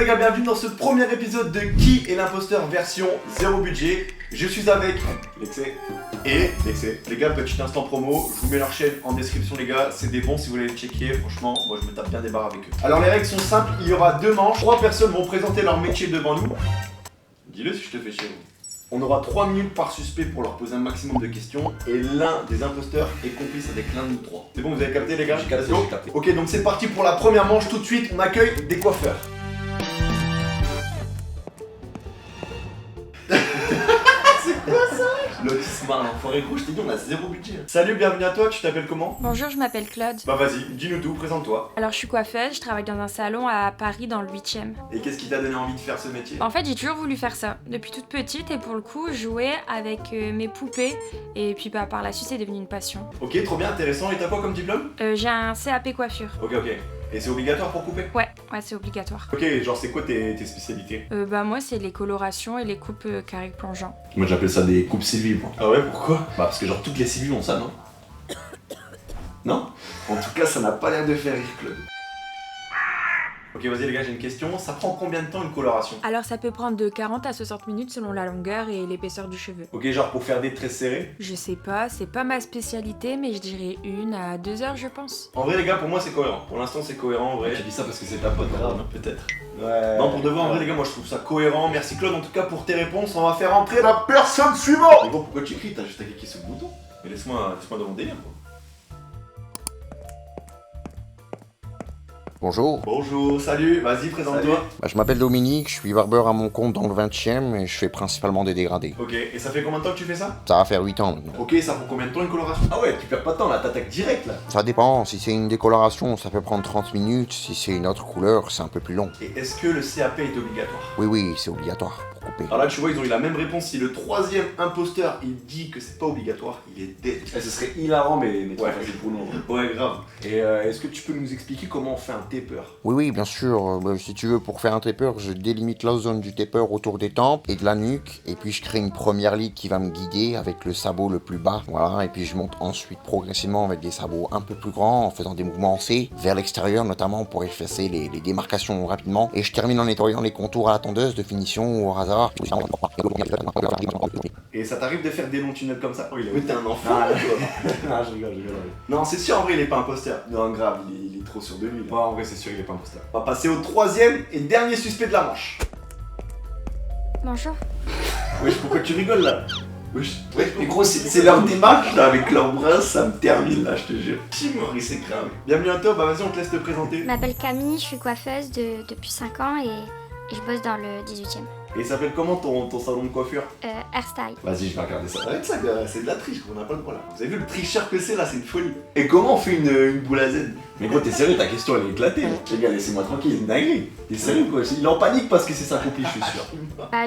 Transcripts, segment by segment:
gars, bienvenue dans ce premier épisode de Qui est l'imposteur version 0 budget. Je suis avec Lexé et Lexé. Les gars, petit instant promo, je vous mets leur chaîne en description les gars, c'est des bons si vous voulez les checker, franchement, moi je me tape bien des barres avec eux. Alors les règles sont simples, il y aura 2 manches, 3 personnes vont présenter leur métier devant nous. Dis-le si je te fais chier. On aura 3 minutes par suspect pour leur poser un maximum de questions et l'un des imposteurs est complice avec l'un de nous 3. C'est bon, vous avez capté les gars? J'ai capté. Ok, donc c'est parti pour la première manche, tout de suite on accueille des coiffeurs. C'est quoi ça? L'autre il se marre, l'enfoiré gros, je t'ai dit on a 0 budget. Salut, bienvenue à toi, tu t'appelles comment? Bonjour, je m'appelle Claude. Bah vas-y, dis-nous tout, présente-toi. Alors je suis coiffeuse, je travaille dans un salon à Paris dans le 8e. Et qu'est-ce qui t'a donné envie de faire ce métier? En fait, j'ai toujours voulu faire ça, depuis toute petite, et pour le coup, jouer avec mes poupées, et puis bah, par la suite, c'est devenu une passion. Ok, trop bien, intéressant, et t'as quoi comme diplôme? J'ai un CAP coiffure. Ok, et c'est obligatoire pour couper? Ouais, c'est obligatoire. Ok, genre c'est quoi tes spécialités? Bah moi, c'est les colorations et les coupes carrées plongeants. Moi j'appelle ça des coupes Sylvie moi. Ah ouais, pourquoi? Bah parce que genre toutes les Sylvie ont ça, non? Non? En tout cas, ça n'a pas l'air de faire rire Claude. Ok, vas-y les gars, j'ai une question. Ça prend combien de temps une coloration? Alors ça peut prendre de 40 à 60 minutes selon la longueur et l'épaisseur du cheveu. Ok, genre pour faire des traits serrés? Je sais pas, c'est pas ma spécialité, mais je dirais 1 à 2 heures, je pense. En vrai, les gars, pour moi c'est cohérent. Pour l'instant, c'est cohérent en vrai. Tu dis ça parce que c'est ta pote, grave. Peut-être. Ouais. Non, pour de vrai, en vrai, les gars, moi je trouve ça cohérent. Merci Claude, en tout cas, pour tes réponses. On va faire entrer la personne suivante. Mais bon, pourquoi tu cries? T'as juste à cliquer sur le bouton. Mais laisse-moi dans mon délire, quoi. Bonjour, Bonjour, salut, vas-y, présente-toi. je m'appelle Dominique, je suis barbeur à mon compte dans le 20e et je fais principalement des dégradés. Ok, et ça fait combien de temps que tu fais ça? Ça va faire 8 ans maintenant. Ok, ça prend combien de temps une coloration? Ah ouais, tu perds pas de temps là, t'attaques direct là. Ça dépend, si c'est une décoloration, ça peut prendre 30 minutes, si c'est une autre couleur, c'est un peu plus long. Et est-ce que le CAP est obligatoire? Oui, c'est obligatoire pour couper. Alors là, tu vois, ils ont eu la même réponse. Si le troisième imposteur, il dit que c'est pas obligatoire, il est dead. Eh, ce serait hilarant mais trop Ouais. facile pour nous. Ouais, grave. Et est-ce que tu peux nous expliquer comment on fait un taper? Oui, bien sûr, si tu veux, pour faire un taper, je délimite la zone du taper autour des tempes et de la nuque, et puis je crée une première ligne qui va me guider avec le sabot le plus bas, voilà, et puis je monte ensuite progressivement avec des sabots un peu plus grands, en faisant des mouvements C, vers l'extérieur notamment pour effacer les démarcations rapidement, et je termine en nettoyant les contours à la tondeuse de finition ou au hasard. Et ça t'arrive de faire des longs tunnels comme ça? Oh, il a t'es un enfant. Ah, je rigole. Non, c'est sûr, en vrai, il est pas imposteur. Non, grave, il est trop sûr de lui. Là. Ouais, en vrai, c'est sûr, il est pas imposteur. On va passer au troisième et dernier suspect de la manche. Bonjour. Wesh, pourquoi tu rigoles là? Wesh, mais gros, c'est leur démarche là, avec leurs bras, ça me termine là, je te jure. Timori, c'est grave. Bienvenue à toi, bah vas-y, on te laisse te présenter. Je m'appelle Camille, je suis coiffeuse depuis 5 ans et je bosse dans le 18e. Et il s'appelle comment ton salon de coiffure? Hairstyle. Vas-y, je vais regarder ça. Arrête ça, gars, c'est de la triche, on n'a pas le droit là. Vous avez vu le tricheur que c'est là, c'est une folie. Et comment on fait une boule à Z? Mais gros, t'es sérieux, ta question elle est éclatée. Les gars, laissez-moi tranquille, c'est une dinguerie. T'es sérieux quoi? Il est en panique parce que c'est sa copie, je suis sûr.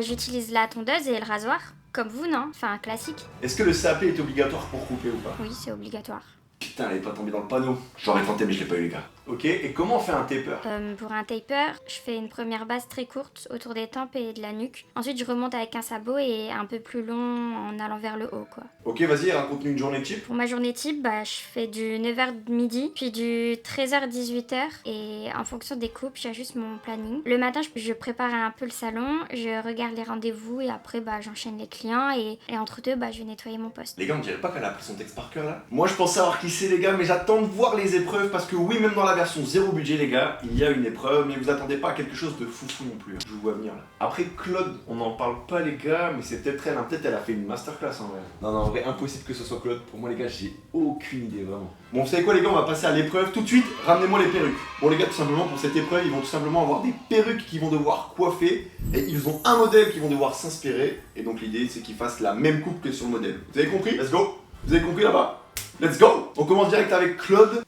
J'utilise la tondeuse et le rasoir, comme vous, non? Enfin, classique. Est-ce que le CAP est obligatoire pour couper ou pas? Oui, c'est obligatoire. Putain, elle est pas tombée dans le panneau. J'aurais tenté, mais je l'ai pas eu, les gars. Ok, et comment on fait un taper? Pour un taper, je fais une première base très courte autour des tempes et de la nuque. Ensuite, je remonte avec un sabot et un peu plus long en allant vers le haut, quoi. Ok, vas-y, raconte-nous une journée type. Pour ma journée type, je fais du 9h midi, puis du 13h-18h, et en fonction des coupes, j'ajuste mon planning. Le matin, je prépare un peu le salon, je regarde les rendez-vous, et après, j'enchaîne les clients, et entre deux, je vais nettoyer mon poste. Les gars, on dirait pas qu'elle a appris son texte par cœur là. Moi, je pense savoir qui c'est, les gars, mais j'attends de voir les épreuves parce que oui, même dans la version 0 budget, les gars, il y a une épreuve, mais vous attendez pas à quelque chose de foufou non plus. Je vous vois venir là. Après, Claude, on n'en parle pas, les gars, mais c'est peut-être elle, hein. Peut-être elle a fait une masterclass en vrai. Non, en vrai, impossible que ce soit Claude. Pour moi, les gars, j'ai aucune idée vraiment. Bon, vous savez quoi, les gars, on va passer à l'épreuve tout de suite. Ramenez-moi les perruques. Bon, les gars, tout simplement, pour cette épreuve, ils vont tout simplement avoir des perruques qu'ils vont devoir coiffer et ils ont un modèle qu'ils vont devoir s'inspirer. Et donc, l'idée, c'est qu'ils fassent la même coupe que sur le modèle. Vous avez compris? Let's go! Vous avez compris là-bas? Let's go! On commence direct avec Claude.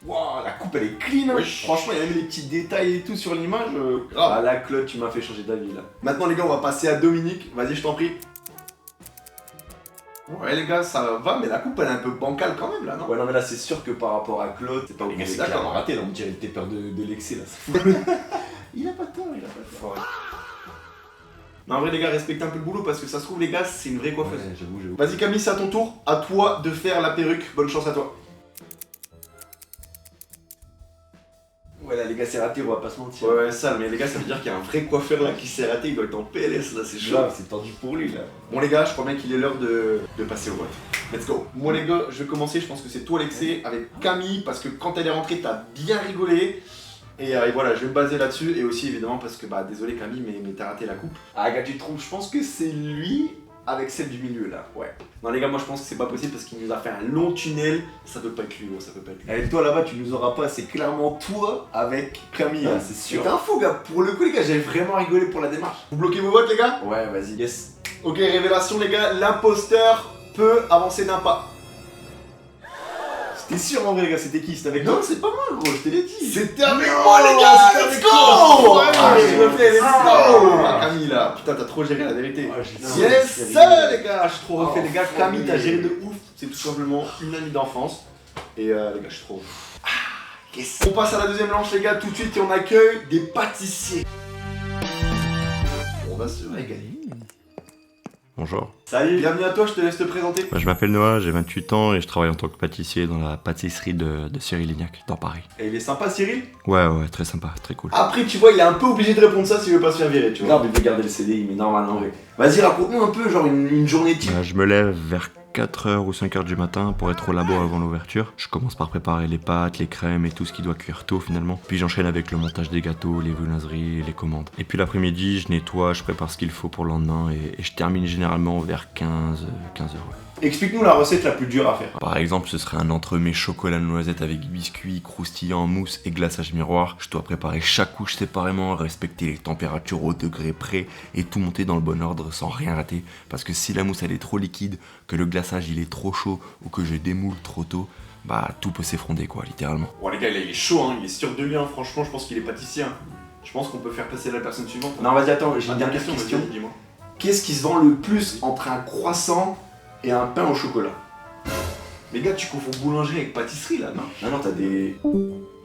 Waouh, la coupe elle est clean, hein. Wesh. Franchement, il y a même les petits détails et tout sur l'image. Grave. Ah là, Claude, tu m'as fait changer d'avis là. Maintenant, les gars, on va passer à Dominique. Vas-y, je t'en prie. Ouais, les gars, ça va, mais la coupe elle est un peu bancale quand même là, non? Ouais, non, mais là, c'est sûr que par rapport à Claude, c'est pas Les ouf. gars, C'est c'est clairement d'accord. raté là, on dirait le taper de l'excès là. Il a pas tort, il a pas tort. Non, en vrai, les gars, respectez un peu le boulot parce que ça se trouve, les gars, c'est une vraie coiffeuse. Ouais, j'avoue. Vas-y, Camille, c'est à ton tour. À toi de faire la perruque. Bonne chance à toi. Ouais, là, les gars, c'est raté, on va pas se mentir. Ouais, sale, mais les gars, ça veut dire qu'il y a un vrai coiffeur là qui s'est raté, il doit être en PLS là, c'est chaud. Grave, c'est tendu pour lui, là. Bon, les gars, je crois bien qu'il est l'heure de passer au vote. Let's go. Moi, les gars, je vais commencer. Je pense que c'est toi, Alexé, avec Camille, parce que quand elle est rentrée, t'as bien rigolé. Et voilà, je vais me baser là-dessus. Et aussi, évidemment, parce que, bah, désolé Camille, mais t'as raté la coupe. Ah, gars, tu te trompes, je pense que c'est lui avec celle du milieu, là. Ouais. Non, les gars, moi, je pense que c'est pas possible parce qu'il nous a fait un long tunnel. Ça peut pas être lui, gros, ça peut pas être lui. Et toi, là-bas, tu nous auras pas, c'est clairement toi avec Camille, hein, c'est sûr. C'est un fou, gars. Pour le coup, les gars, j'ai vraiment rigolé pour la démarche. Vous bloquez vos votes, les gars? Ouais, vas-y. Yes. Ok, révélation, les gars. L'imposteur peut avancer d'un pas. T'es sûr en vrai, les gars, c'était qui? C'était avec Non, toi? c'est pas moi, gros, je te l'ai dit. C'était avec Non, moi, les gars, c'était avec let's toi. go. Ouais, je me fais, let's go. Ah, Camille, là, putain, t'as trop géré la vérité. Ouais, j'ai- Yes, ça, les gars, je suis trop refait, Oh, les gars. Camille, t'as famille. géré de ouf. C'est tout simplement une amie d'enfance. Et les gars, je suis trop. Yes. On passe à la deuxième manche, les gars, tout de suite, et on accueille des pâtissiers. On va se régaler. Bonjour. Salut, bienvenue à toi, je te laisse te présenter. Je m'appelle Noah, j'ai 28 ans et je travaille en tant que pâtissier dans la pâtisserie de Cyril Lignac, dans Paris. Et il est sympa, Cyril. Ouais, très sympa, très cool. Après, tu vois, il est un peu obligé de répondre ça s'il veut pas se faire virer, tu vois. Grave, il veut garder le CDI, mais normal, en vrai. Vas-y, raconte-nous un peu, genre une journée type. Je me lève vers 4h ou 5h du matin pour être au labo avant l'ouverture. Je commence par préparer les pâtes, les crèmes et tout ce qui doit cuire tôt finalement. Puis j'enchaîne avec le montage des gâteaux, les viennoiseries et les commandes. Et puis l'après-midi, je nettoie, je prépare ce qu'il faut pour le lendemain et je termine généralement vers 15h. Explique-nous la recette la plus dure à faire. Par exemple, ce serait un entremets chocolat noisette avec biscuits, croustillant, mousse et glaçage miroir. Je dois préparer chaque couche séparément, respecter les températures au degré près et tout monter dans le bon ordre sans rien rater. Parce que si la mousse elle est trop liquide, que le glaçage il est trop chaud ou que je démoule trop tôt, bah tout peut s'effondrer quoi, littéralement. Bon, les gars, là, il est chaud, hein, il est sûr de lui, hein. Franchement, je pense qu'il est pâtissier. Hein. Je pense qu'on peut faire passer la personne suivante. Non, vas-y, attends, j'ai Ah, une dernière question. vas-y, dis-moi. Qu'est-ce qui se vend le plus entre un croissant et un pain au chocolat? Les gars, tu confonds boulangerie avec pâtisserie là, non? Non, t'as des.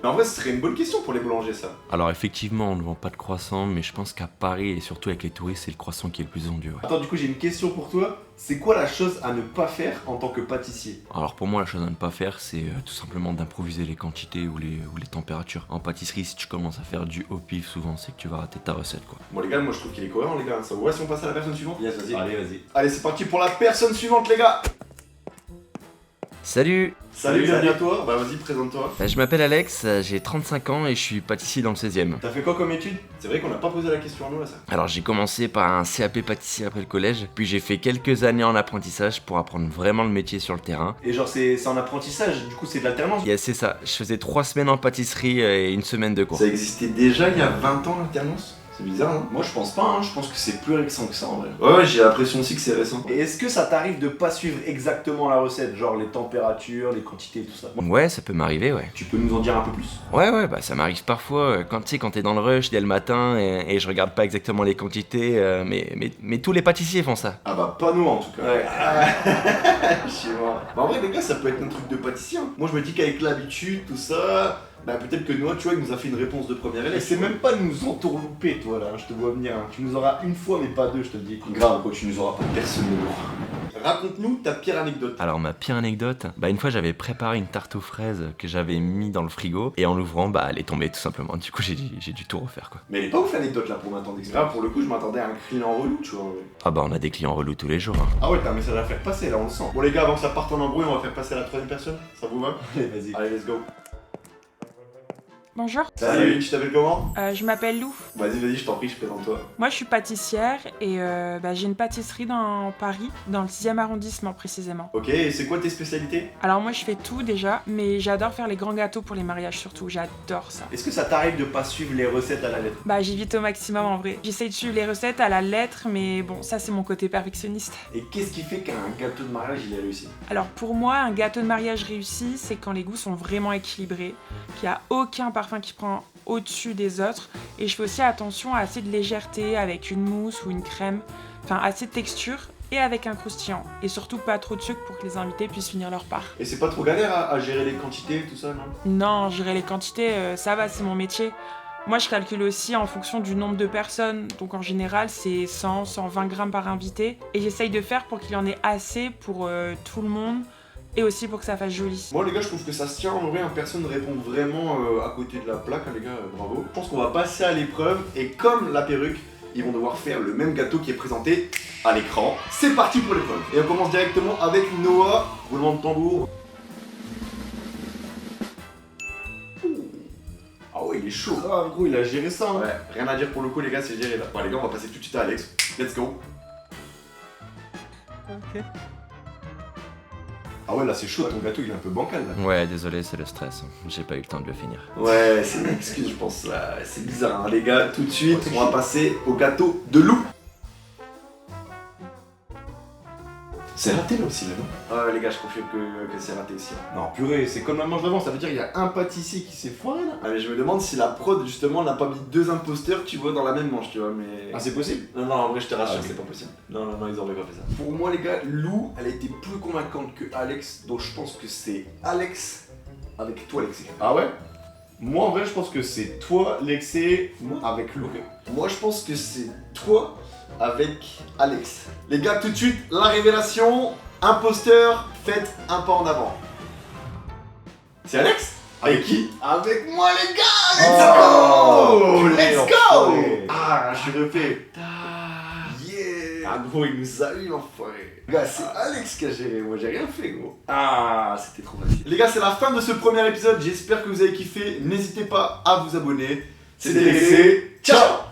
Mais en vrai, ce serait une bonne question pour les boulangers, ça. Alors effectivement, on ne vend pas de croissant, mais je pense qu'à Paris et surtout avec les touristes, c'est le croissant qui est le plus vendu. Ouais. Attends, du coup, j'ai une question pour toi. C'est quoi la chose à ne pas faire en tant que pâtissier? Alors pour moi, la chose à ne pas faire, c'est tout simplement d'improviser les quantités ou les températures. En pâtisserie, si tu commences à faire du au pif, souvent, c'est que tu vas rater ta recette quoi. Bon, les gars, moi je trouve qu'il est cohérent, les gars. Ça vous va si on passe à la personne suivante? Yes, vas-y. Allez, vas-y. Allez, c'est parti pour la personne suivante, les gars. Salut, Salut, bienvenue à toi. Bah, vas-y, présente-toi. je m'appelle Alex, j'ai 35 ans et je suis pâtissier dans le 16e. T'as fait quoi comme étude? C'est vrai qu'on n'a pas posé la question à nous là, ça. Alors j'ai commencé par un CAP pâtissier après le collège, puis j'ai fait quelques années en apprentissage pour apprendre vraiment le métier sur le terrain. Et genre, c'est en apprentissage, du coup, c'est de l'alternance. Yes, c'est ça, je faisais 3 semaines en pâtisserie et une semaine de cours. Ça existait déjà il y a 20 ans l'alternance? C'est bizarre, non? Moi, je pense pas, hein. Je pense que c'est plus récent que ça en vrai. Ouais, j'ai l'impression aussi que c'est récent. Et est-ce que ça t'arrive de pas suivre exactement la recette, genre les températures, les quantités, tout ça? Ouais, ça peut m'arriver, ouais. Tu peux nous en dire un peu plus? Ouais, bah ça m'arrive parfois, quand tu sais, quand t'es dans le rush dès le matin et je regarde pas exactement les quantités, mais tous les pâtissiers font ça. Ah bah pas nous en tout cas. Ouais. Chez moi. Bah en vrai les gars ça peut être un truc de pâtissier. Hein. Moi je me dis qu'avec l'habitude, tout ça, bah peut-être que Noah tu vois il nous a fait une réponse de première Et élève. c'est même pas nous entourlouper, toi là, je te vois venir. Hein. Tu nous auras une fois, mais pas deux, je te le dis. Grave, quoi, tu nous auras pas. Personne ne le Raconte-nous ta pire anecdote. Alors ma pire anecdote, bah une fois j'avais préparé une tarte aux fraises que j'avais mis dans le frigo et en l'ouvrant bah elle est tombée tout simplement. Du coup j'ai dû tout refaire quoi. Mais elle est pas ouf l'anecdote là pour m'attendre. Grave pour le coup je m'attendais à un client relou tu vois. Ouais. Ah bah on a des clients relous tous les jours. Hein. Ah ouais t'as un message à faire passer là on le sent. Bon les gars avant que ça parte en embrouille on va faire passer à la troisième personne. Ça vous va? Allez, vas-y. Allez let's go. Bonjour, Salut, tu t'appelles comment? je m'appelle Lou. Vas-y je t'en prie je présente toi. Moi je suis pâtissière et j'ai une pâtisserie dans Paris, dans le 6e arrondissement précisément. Ok et c'est quoi tes spécialités? Alors moi je fais tout déjà, mais j'adore faire les grands gâteaux pour les mariages surtout, j'adore ça. Est-ce que ça t'arrive de pas suivre les recettes à la lettre? Bah j'évite au maximum en vrai. J'essaye de suivre les recettes à la lettre, mais bon ça c'est mon côté perfectionniste. Et qu'est-ce qui fait qu'un gâteau de mariage il est réussi? Alors pour moi un gâteau de mariage réussi c'est quand les goûts sont vraiment équilibrés, qu'il n'y a aucun parfum qui prend au-dessus des autres, et je fais aussi attention à assez de légèreté avec une mousse ou une crème, enfin assez de texture et avec un croustillant, et surtout pas trop de sucre pour que les invités puissent finir leur part. Et c'est pas trop galère à gérer les quantités tout ça non? Non, gérer les quantités, ça va, c'est mon métier. Moi je calcule aussi en fonction du nombre de personnes, donc en général c'est 100-120 grammes par invité, et j'essaye de faire pour qu'il y en ait assez pour tout le monde, et aussi pour que ça fasse joli. Moi les gars, je trouve que ça se tient en vrai, hein, personne ne répond vraiment à côté de la plaque, hein, les gars, bravo. Je pense qu'on va passer à l'épreuve et comme la perruque, ils vont devoir faire le même gâteau qui est présenté à l'écran. C'est parti pour l'épreuve. Et on commence directement avec Noah, roulement de tambour. Ah ouais, il est chaud. Ah, gros, il a géré ça. Hein. Ouais, rien à dire pour le coup les gars, c'est géré là. Bon les gars, on va passer tout de suite à Alex. Let's go. Ok. Ah ouais, là c'est chaud, ton gâteau il est un peu bancal là. Ouais, désolé, c'est le stress. J'ai pas eu le temps de le finir. Ouais, c'est une excuse, je pense. Là. C'est bizarre, hein, les gars. Tout de suite, on va passer au gâteau de loup. C'est raté là aussi, là, non? Ouais, les gars, je confirme que c'est raté aussi. Hein. Non, purée, c'est comme la manche d'avant, ça veut dire qu'il y a un pâtissier qui s'est foiré là. Ah, mais je me demande si la prod, justement, n'a pas mis deux imposteurs, tu vois, dans la même manche, tu vois, mais. Ah, c'est possible? Non, non, en vrai, je te rassure, Ah, ok. c'est pas possible. Non, non, non, ils auraient pas fait ça. Pour moi, les gars, Lou, elle a été plus convaincante que Alex, donc je pense que c'est Alex avec toi, Alexis. Ah ouais? Moi en vrai, je pense que c'est toi, Lexé, avec Lou. Moi, je pense que c'est toi avec Alex. Les gars, tout de suite, la révélation. Imposteur, faites un pas en avant. C'est Alex? Avec qui? Avec moi, les gars! Let's go! Let's go! Enfoiré. Ah, je suis refait. Yeah! Ah, gros, il nous a eu, l'enfoiré. Les gars, c'est Alex qui a géré. Moi, j'ai rien fait, gros. Ah, c'était trop facile. Les gars, c'est la fin de ce premier épisode. J'espère que vous avez kiffé. N'hésitez pas à vous abonner. C'était Lexé. Ciao!